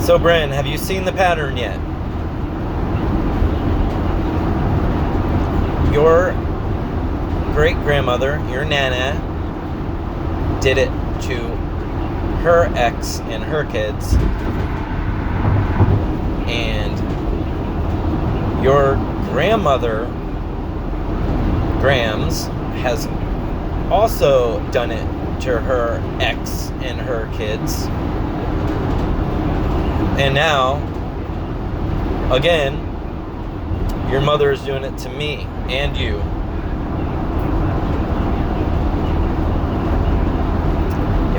So, Brin, have you seen the pattern yet? Your great-grandmother, your Nana, did it to her ex and her kids. And your grandmother, Grams, has also done it to her ex and her kids. And now, again, your mother is doing it to me and you.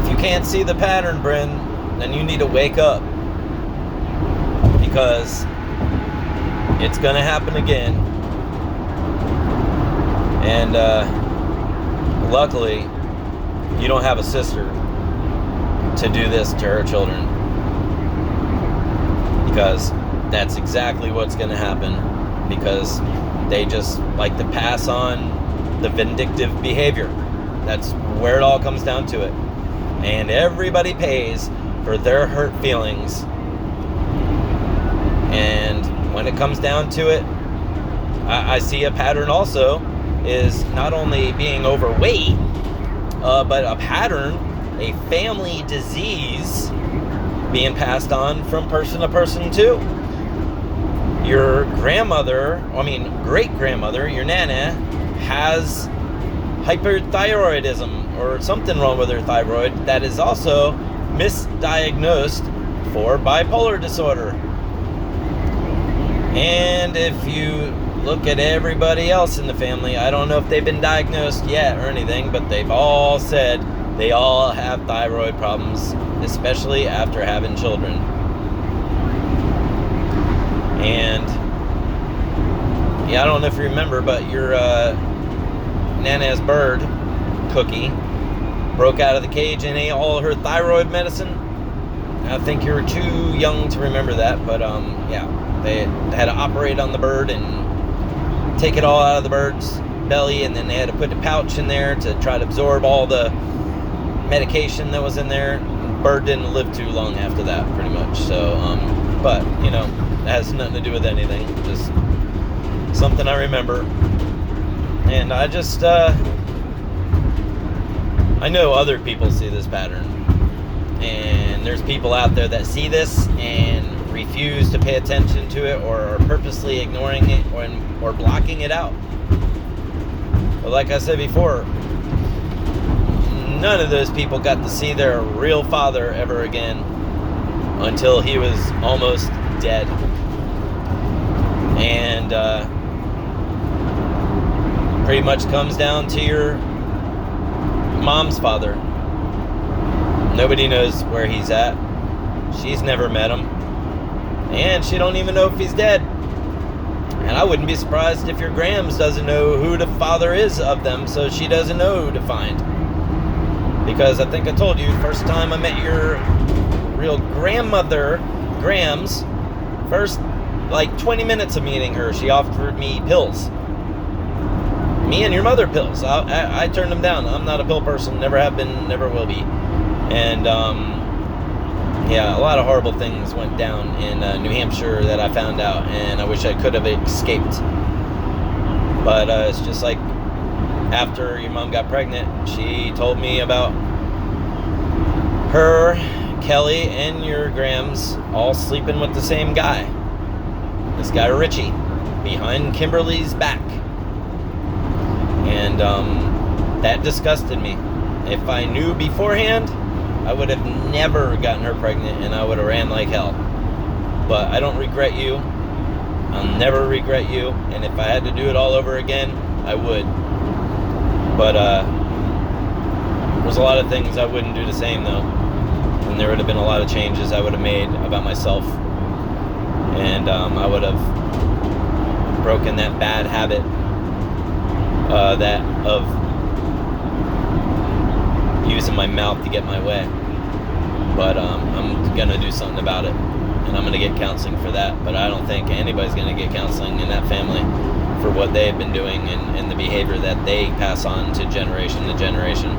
If you can't see the pattern, Brin, then you need to wake up. Because it's going to happen again. And luckily, you don't have a sister to do this to her children. Because that's exactly what's going to happen. Because they just like to pass on the vindictive behavior. That's where it all comes down to it. And everybody pays for their hurt feelings. And when it comes down to it, I see a pattern also is not only being overweight, but a pattern, a family disease being passed on from person to person too. Your great-grandmother, your Nana, has hyperthyroidism or something wrong with her thyroid that is also misdiagnosed for bipolar disorder. And if you look at everybody else in the family, I don't know if they've been diagnosed yet or anything, but they've all said they all have thyroid problems, especially after having children. And yeah, I don't know if you remember, but your Nana's bird, Cookie, broke out of the cage and ate all her thyroid medicine. I think you were too young to remember that, but yeah, they had to operate on the bird and take it all out of the bird's belly, and then they had to put a pouch in there to try to absorb all the medication that was in there. The bird didn't live too long after that, pretty much. So, but, you know, it has nothing to do with anything. Just something I remember. And I just, I know other people see this pattern. And there's people out there that see this and refuse to pay attention to it, or are purposely ignoring it, or blocking it out. But like I said before, none of those people got to see their real father ever again until he was almost dead. And pretty much comes down to your mom's father. Nobody knows where he's at. She's never met him. And she don't even know if he's dead. And I wouldn't be surprised if your Grams doesn't know who the father is of them, so she doesn't know who to find. Because I think I told you, first time I met your real grandmother, Grams, first, like 20 minutes of meeting her, she offered me pills. Me and your mother pills. I turned them down. I'm not a pill person, never have been, never will be. And, yeah, a lot of horrible things went down in New Hampshire that I found out, and I wish I could have escaped. But it's just like after your mom got pregnant, she told me about her, Kelly, and your Grams all sleeping with the same guy. This guy Richie, behind Kimberly's back. And that disgusted me. If I knew beforehand, I would have never gotten her pregnant, and I would have ran like hell. But I don't regret you. I'll never regret you. And if I had to do it all over again, I would. But there's a lot of things I wouldn't do the same, though. And there would have been a lot of changes I would have made about myself. And I would have broken that bad habit that of using my mouth to get my way. But I'm gonna do something about it, and I'm gonna get counseling for that. But I don't think anybody's gonna get counseling in that family for what they've been doing and the behavior that they pass on to generation to generation.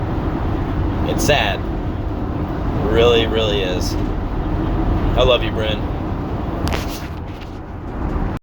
It's sad. It really, really is. I love you, Brin.